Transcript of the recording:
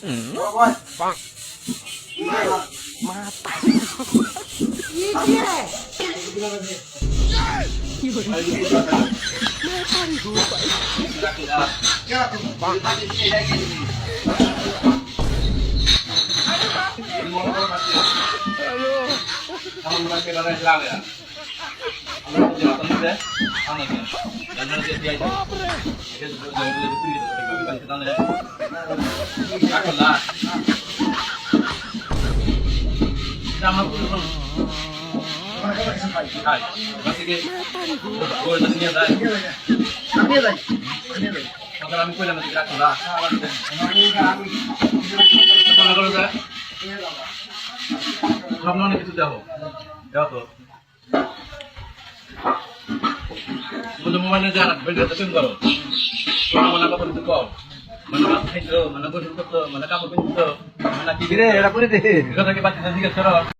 Mata. আমি কইলাম যে রাখো না সামনে অনেক কিছু দেখো দেখো তো মোবাইলে যা ভিডিও তুমি করো মনে কথা কিছু কর মানে মাছ খাইছো মানে গোসল করতো মানে কাপড় কিনতো মানে কি রে এটা করে দে এটা কি বাচ্চাদের জিজ্ঞেস করো